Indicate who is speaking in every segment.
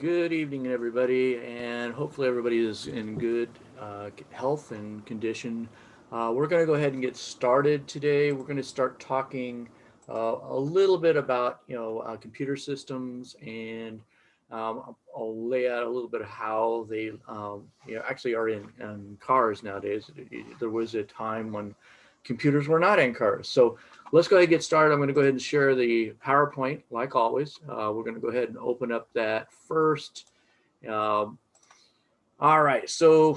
Speaker 1: Good evening, everybody, and hopefully everybody is in good health and condition. We're going to go ahead and get started today. We're going to start talking a little bit about computer systems, and I'll lay out a little bit of how they actually are in cars nowadays. There was a time when computers were not in cars, so let's go ahead and get started. I'm going to go ahead and share the PowerPoint like always. We're going to go ahead and open up that first. Um, all right, so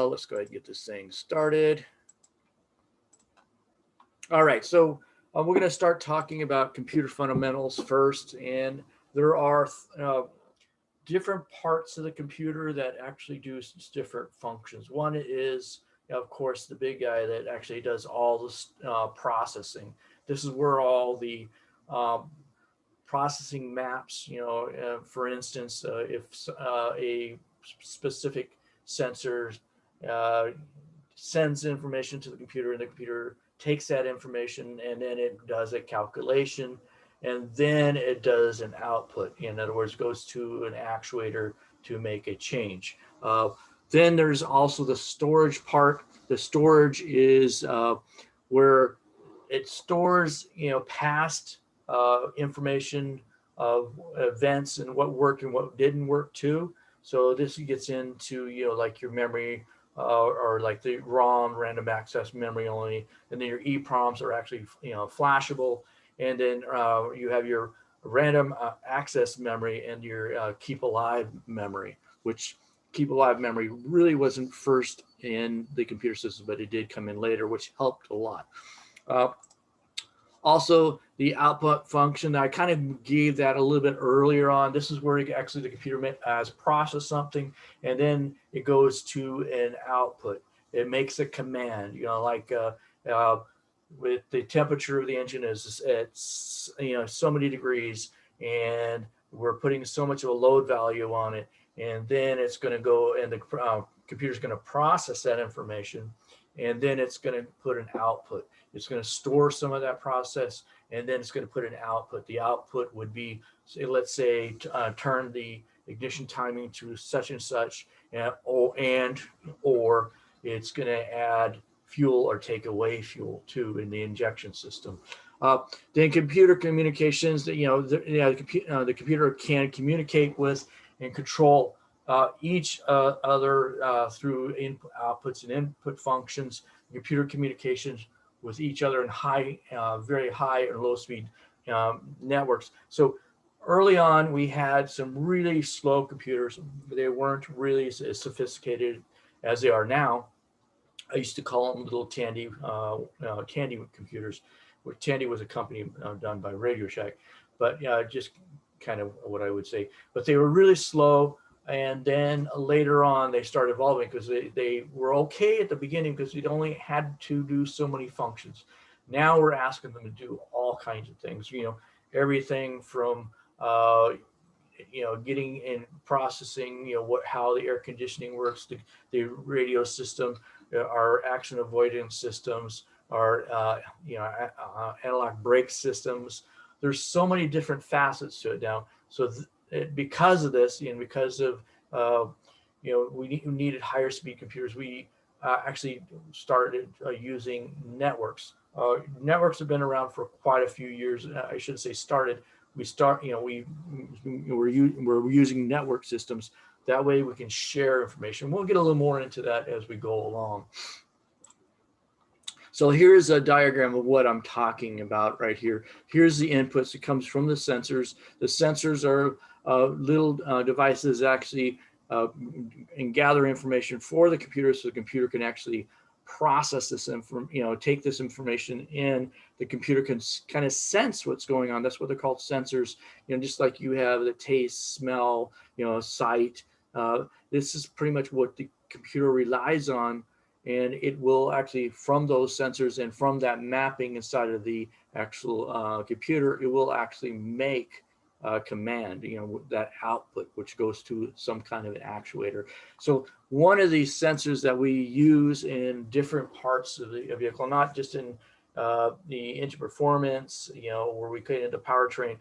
Speaker 1: let's go ahead and get this thing started. All right, so we're going to start talking about computer fundamentals first. And there are different parts of the computer that actually do different functions. One is, of course, the big guy that actually does all this processing. This is where all the um, processing maps, for instance, if a specific sensor uh, sends information to the computer and the computer takes that information and then it does a calculation and then it does an output. In other words, goes to an actuator to make a change. Then there's also the storage part. The storage is where it stores, past information of events and what worked and what didn't work too. So this gets into, like your memory or like the ROM, random access memory only, and then your EPROMs are actually, flashable, and then you have your random access memory and your keep alive memory, which keep alive memory really wasn't first in the computer system, but it did come in later, which helped a lot. Uh, Also, the output function, I kind of gave that a little bit earlier on. This is where actually the computer has processed something and then it goes to an output. It makes a command, like uh, with the temperature of the engine is it's so many degrees, and we're putting so much of a load value on it, and then it's going to go and the computer's going to process that information, and then it's going to put an output. It's going to store some of that process, and then it's going to put an output. The output would be, say, let's say, turn the ignition timing to such and such, or it's going to add fuel or take away fuel too in the injection system. Uh, then computer communications, the computer can communicate with and control each other through input, outputs and input functions. Computer communications with each other in very high and low speed networks. So early on, we had some really slow computers. They weren't really as sophisticated as they are now. I used to call them little Tandy computers. Where Tandy was a company done by Radio Shack, but just kind of what I would say. But they were really slow, and then later on they started evolving because they were okay at the beginning because it only had to do so many functions. Now we're asking them to do all kinds of things. Everything from getting and processing, how the air conditioning works, the radio system, our action avoidance systems, our analog brake systems. There's so many different facets to it now. So because of this, and because of we needed higher speed computers, we actually started using networks. Networks have been around for quite a few years. I should say started. We're using network systems. That way we can share information. We'll get a little more into that as we go along. So here's a diagram of what I'm talking about right here. Here's the inputs. It comes from the sensors. The sensors are little devices actually and gather information for the computer, so the computer can actually process this take this information in. The computer can kind of sense what's going on. That's what they're called, sensors. Just like you have the taste, smell, sight. This is pretty much what the computer relies on, and it will actually, from those sensors and from that mapping inside of the actual computer, it will actually make a command, that output, which goes to some kind of an actuator. So one of these sensors that we use in different parts of the vehicle, not just in the engine performance, where we get into powertrain,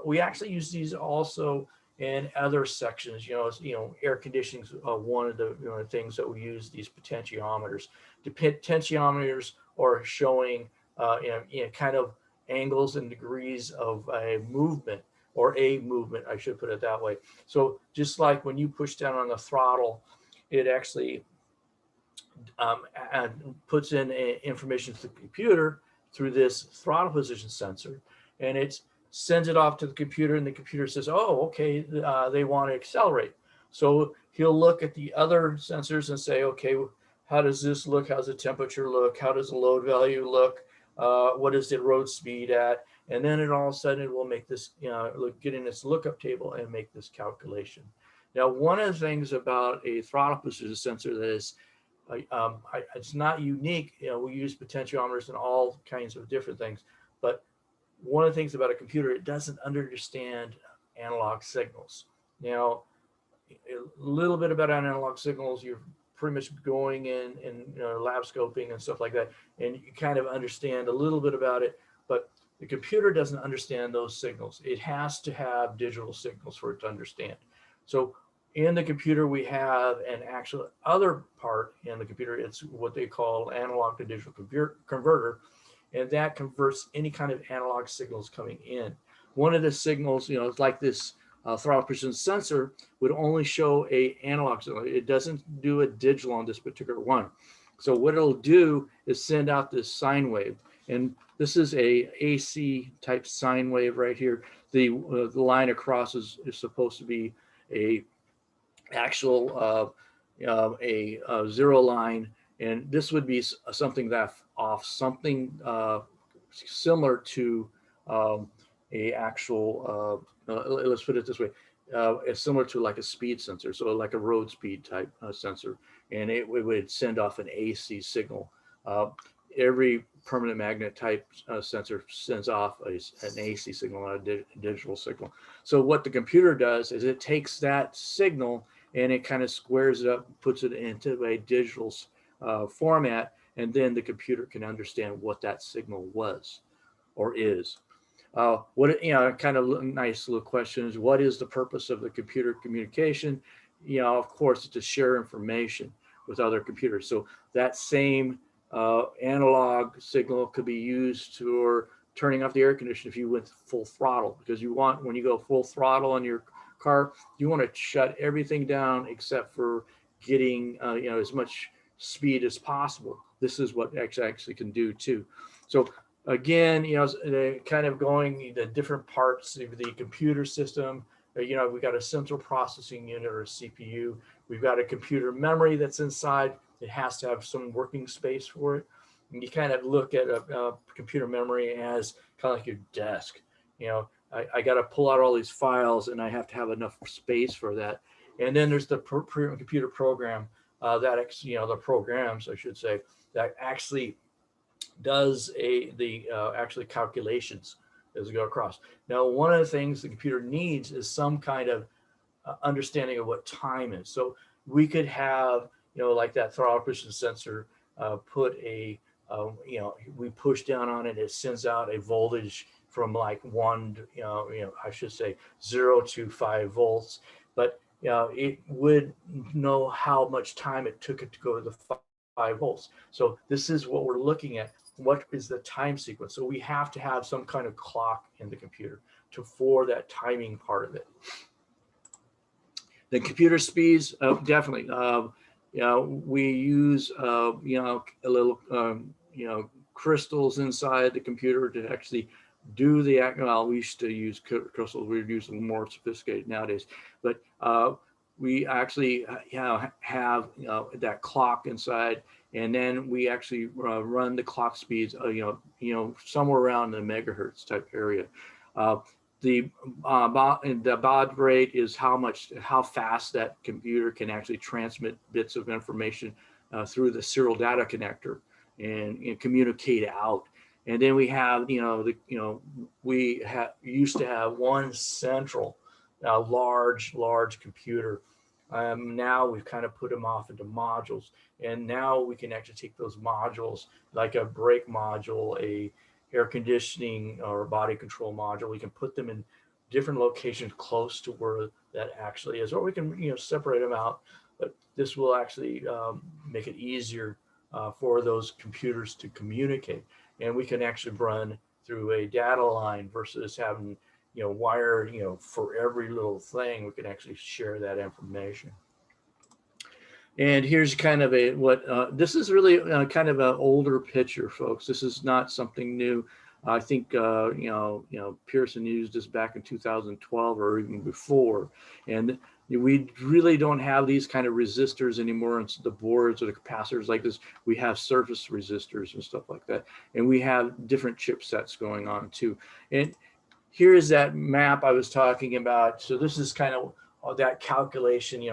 Speaker 1: we actually use these also and other sections. Air conditioning is one of the things that we use these potentiometers. The potentiometers are showing kind of angles and degrees of a movement, or a movement, I should put it that way. So just like when you push down on the throttle, it actually and puts in information to the computer through this throttle position sensor, and it sends it off to the computer, and the computer says, oh, okay, they want to accelerate. So he'll look at the other sensors and say, okay, how does this look? How's the temperature look? How does the load value look? What is the road speed at? And then it all of a sudden it will make this, get in this lookup table and make this calculation. Now, one of the things about a throttle position sensor that is it's not unique. We use potentiometers in all kinds of different things, but one of the things about a computer, it doesn't understand analog signals. Now, a little bit about analog signals, you're pretty much going in and lab scoping and stuff like that, and you kind of understand a little bit about it, but the computer doesn't understand those signals. It has to have digital signals for it to understand. So in the computer, we have an actual other part in the computer. It's what they call analog to digital converter, and that converts any kind of analog signals coming in. One of the signals, it's like this throttle position sensor would only show a analog signal. It doesn't do a digital on this particular one. So what it'll do is send out this sine wave, and this is a AC type sine wave right here. The line across is supposed to be a actual a zero line, and this would be something that off something similar to a actual let's put it this way, it's similar to like a speed sensor, so like a road speed type sensor, and it would send off an AC signal. Every permanent magnet type sensor sends off an AC signal, not a digital signal. So what the computer does is it takes that signal and it kind of squares it up, puts it into a digital format, and then the computer can understand what that signal was or is. Kind of nice little questions. What is the purpose of the computer communication? Of course, it's to share information with other computers. So that same analog signal could be used for turning off the air conditioner if you went full throttle, because you want, when you go full throttle on your car, you want to shut everything down except for getting as much speed as possible. This is what actually can do too. So again, kind of going the different parts of the computer system. We've got a central processing unit, or a CPU. We've got a computer memory that's inside. It has to have some working space for it. And you kind of look at a computer memory as kind of like your desk. I got to pull out all these files, and I have to have enough space for that. And then there's the computer program the programs, I should say, that actually does actually calculations as we go across. Now, one of the things the computer needs is some kind of understanding of what time is. So we could have, like that throttle position sensor, put a, we push down on it, it sends out a voltage from like I should say 0 to 5 volts, but it would know how much time it took it to go to the 5 volts. So this is what we're looking at. What is the time sequence? So we have to have some kind of clock in the computer for that timing part of it. The computer speeds, definitely. We use a little crystals inside the computer to actually do the act. Well, we used to use crystals. We use them more sophisticated nowadays, but we actually have that clock inside, and then we actually run the clock speeds, somewhere around the megahertz type area. The baud rate is how fast that computer can actually transmit bits of information through the serial data connector and communicate out. And then we have, we used to have one central, large computer. Now we've kind of put them off into modules, and now we can actually take those modules, like a brake module, a air conditioning or body control module. We can put them in different locations close to where that actually is, or we can, separate them out. But this will actually make it easier for those computers to communicate, and we can actually run through a data line versus having, wired, for every little thing. We can actually share that information. And here's kind of this is really kind of an older picture, folks. This is not something new. I think Pearson used this back in 2012 or even before, and we really don't have these kind of resistors anymore on the boards or the capacitors like this. We have surface resistors and stuff like that, and we have different chipsets going on too. And here is that map I was talking about. So this is kind of that calculation,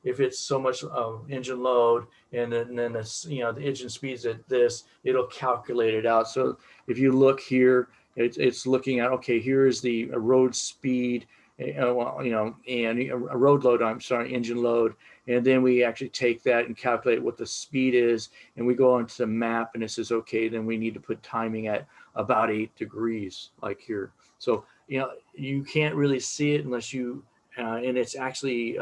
Speaker 1: if it's so much engine load, and then this, the engine speeds at this, it'll calculate it out. So if you look here, it's looking at, okay, here is the road speed, and a road load, I'm sorry, engine load. And then we actually take that and calculate what the speed is. And we go onto the map and it says, okay, then we need to put timing at about 8 degrees, like here. So, you can't really see it unless you, and it's actually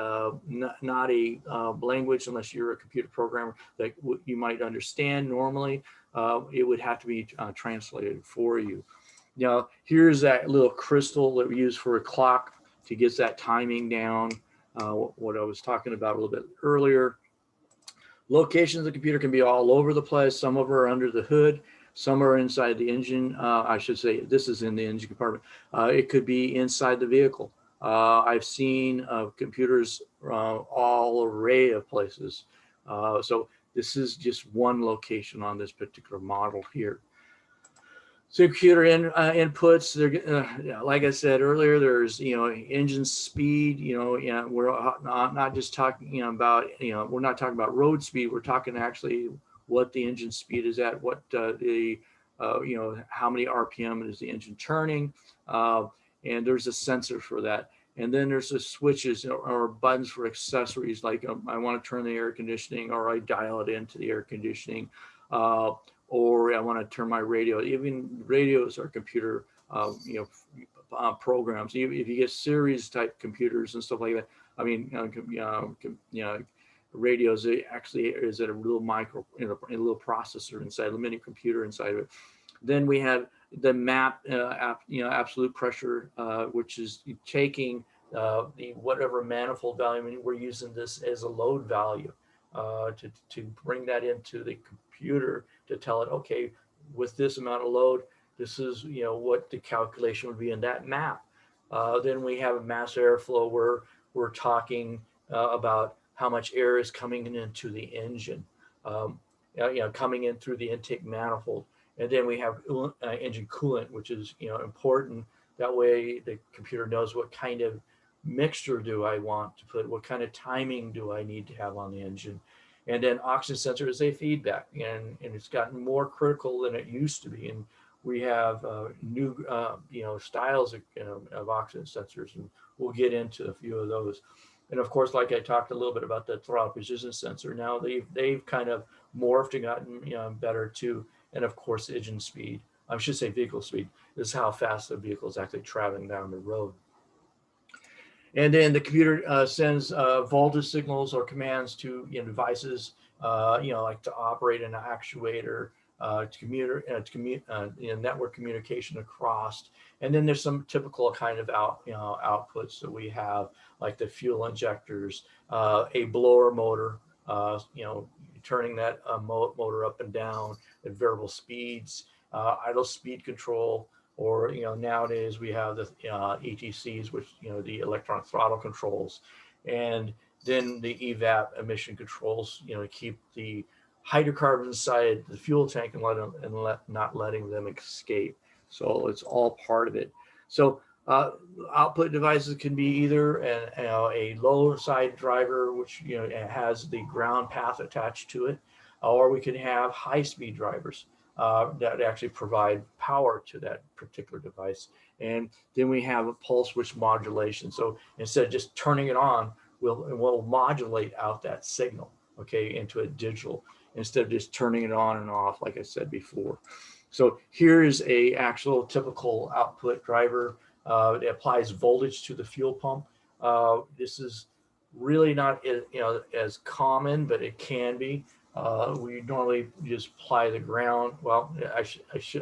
Speaker 1: not a language unless you're a computer programmer that you might understand normally. It would have to be translated for you. Now, here's that little crystal that we use for a clock to get that timing down, what I was talking about a little bit earlier. Locations of the computer can be all over the place. Some of them are under the hood. Some are inside the engine. I should say this is in the engine compartment. It could be inside the vehicle. I've seen computers all array of places. So this is just one location on this particular model here. So computer inputs, like I said earlier, there's, engine speed, we're not just talking about, we're not talking about road speed. We're talking actually what the engine speed is at, what how many RPM is the engine turning. And there's a sensor for that. And then there's the switches or buttons for accessories, like I want to turn the air conditioning, or I dial it into the air conditioning. Or I want to turn my radio. Even radios are computer, programs. If you get series type computers and stuff like that, I mean, radios, it actually is at a little micro, a little processor inside, a mini computer inside of it. Then we have the map, absolute pressure, which is taking the whatever manifold value. I mean, we're using this as a load value to bring that into the computer to tell it, okay, with this amount of load, this is what the calculation would be in that map. Then we have a mass airflow where we're talking about how much air is coming into the engine, coming in through the intake manifold. And then we have engine coolant, which is important. That way the computer knows what kind of mixture do I want to put, what kind of timing do I need to have on the engine. And then oxygen sensor is a feedback, and it's gotten more critical than it used to be. And we have new styles of oxygen sensors, and we'll get into a few of those. And of course, like I talked a little bit about the throttle precision sensor, now they've kind of morphed and gotten better too. And of course, engine speed, I should say vehicle speed, is how fast the vehicle is actually traveling down the road. And then the computer sends voltage signals or commands to devices, like to operate an actuator, network communication across. And then there's some typical kind of outputs that we have, like the fuel injectors, a blower motor, turning that motor up and down at variable speeds, idle speed control. Or nowadays we have the ETCs, which the electronic throttle controls, and then the evap emission controls, keep the hydrocarbons inside the fuel tank and not letting them escape. So it's all part of it. So output devices can be either a low side driver, which has the ground path attached to it, or we can have high speed drivers that actually provide power to that particular device. And then we have a pulse width modulation. So instead of just turning it on, we'll modulate out that signal, okay, into a digital, instead of just turning it on and off, like I said before. So here's a actual typical output driver. It applies voltage to the fuel pump. This is really not as common, but it can be. We normally just apply the ground. Well,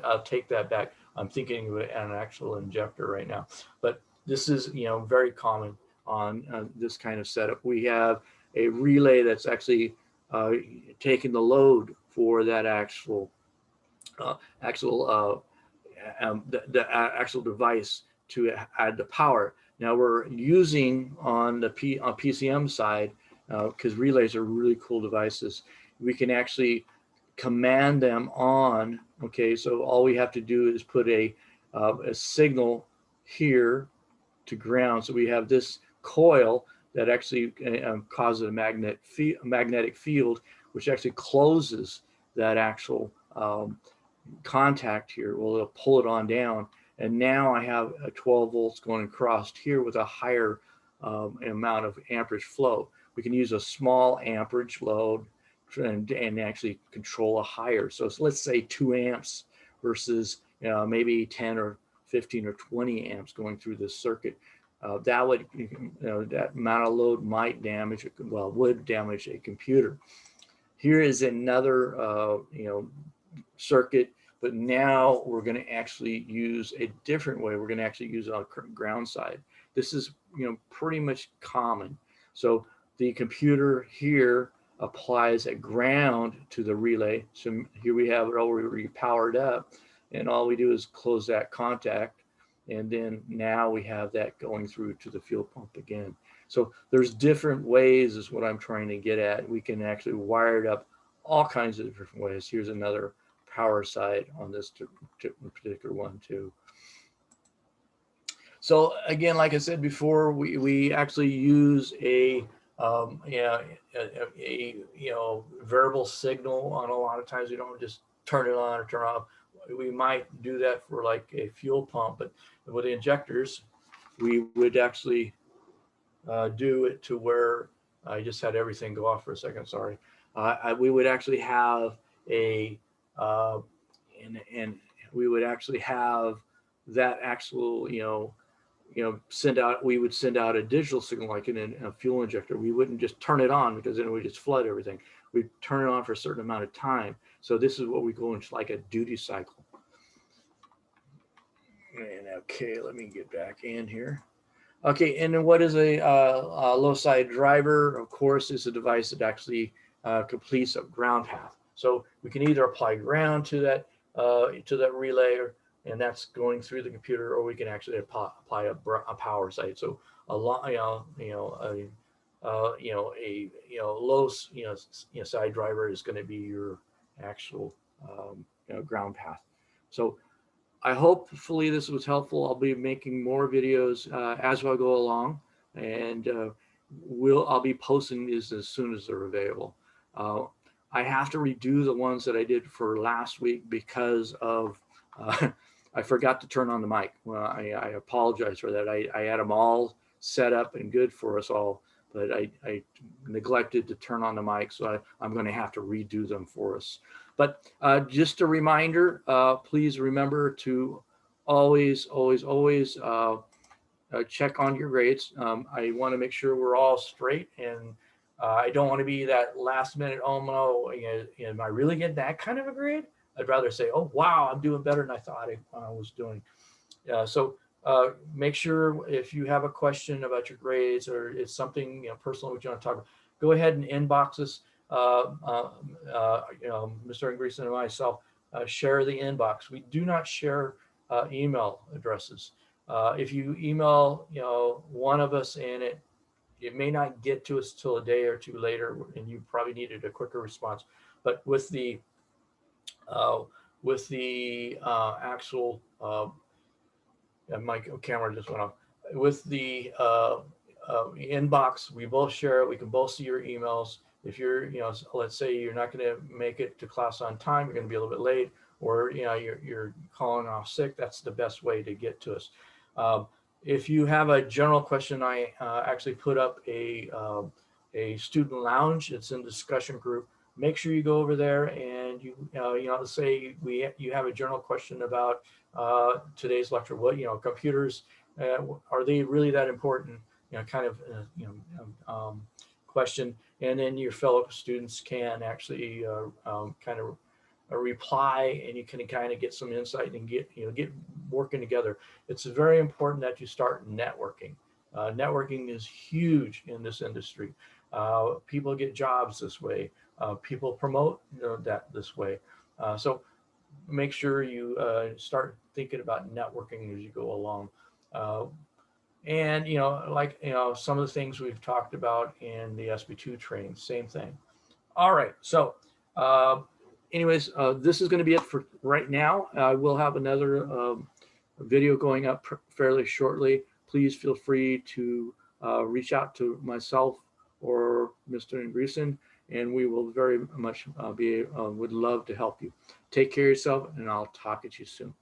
Speaker 1: I'll take that back. I'm thinking of an actual injector right now, but this is very common on this kind of setup. We have a relay that's actually taking the load for that uh, actual the actual device to add the power. Now we're using on the PCM side, because relays are really cool devices. We can actually command them on. Okay, so all we have to do is put a signal here to ground. So we have this coil that actually causes a magnetic field, which actually closes that actual contact here. Well, it'll pull it on down. And now I have a 12 volts going across here with a higher amount of amperage flow. We can use a small amperage load and actually control a higher. So let's say 2 amps versus maybe 10 or 15 or 20 amps going through this circuit. That would, that amount of load might damage, would damage a computer. Here is another, circuit, but now we're going to actually use a different way. We're going to actually use it on the ground side. This is, pretty much common. So the computer here applies a ground to the relay. So here we have it already powered up, and all we do is close that contact, and then now we have that going through to the fuel pump again. So there's different ways is what I'm trying to get at. We can actually wire it up all kinds of different ways. Here's another power side on this particular one too. So again, like I said before, we actually use a variable signal on a lot of times. We don't just turn it on or turn off. We might do that for like a fuel pump, but with the injectors, we would actually do it to where I just had everything go off for a second. Sorry. We would actually have a and we would actually have that actual we would send out a digital signal like in a fuel injector. We wouldn't just turn it on because then we just flood everything. We'd turn it on for a certain amount of time. So this is what we go into like a duty cycle. And okay, let me get back in here. Okay, and then what is a low side driver? Of course, is a device that actually completes a ground path. So we can either apply ground to that relay, and that's going through the computer, or we can actually apply a power side. So a lot, a low side driver is going to be your actual ground path. So I hopefully this was helpful. I'll be making more videos as I go along, and I'll be posting these as soon as they're available. I have to redo the ones that I did for last week because of I forgot to turn on the mic. Well, I apologize for that. I had them all set up and good for us all, but I neglected to turn on the mic, so I'm going to have to redo them for us. But just a reminder, please remember to always check on your grades. I want to make sure we're all straight, and I don't want to be that last minute, oh no, am I really getting that kind of a grade? I'd rather say, oh wow, I'm doing better than I thought I was doing. So make sure if you have a question about your grades or it's something personal which you want to talk about, go ahead and inbox us. Mr. Ingreeson and myself share the inbox. We do not share email addresses. If you email, one of us and it may not get to us till a day or two later, and you probably needed a quicker response. But with the actual my camera just went off. With the inbox, we both share it. We can both see your emails. If you're, let's say you're not going to make it to class on time, you're going to be a little bit late, or you're calling off sick. That's the best way to get to us. If you have a general question, I actually put up a student lounge. It's in the discussion group. Make sure you go over there and let's say you have a general question about today's lecture. What computers Are they really that important? Kind of, question. And then your fellow students can actually kind of reply, and you can kind of get some insight and get working together. It's very important that you start networking. Networking is huge in this industry. People get jobs this way. People promote that this way. So make sure you start thinking about networking as you go along. Uh, and some of the things we've talked about in the SB2 training, same thing. All right. So, uh, anyways, this is going to be it for right now. I will have another video going up fairly shortly. Please feel free to reach out to myself or Mr. Andreessen, and we will very much would love to help you. Take care of yourself, and I'll talk at you soon.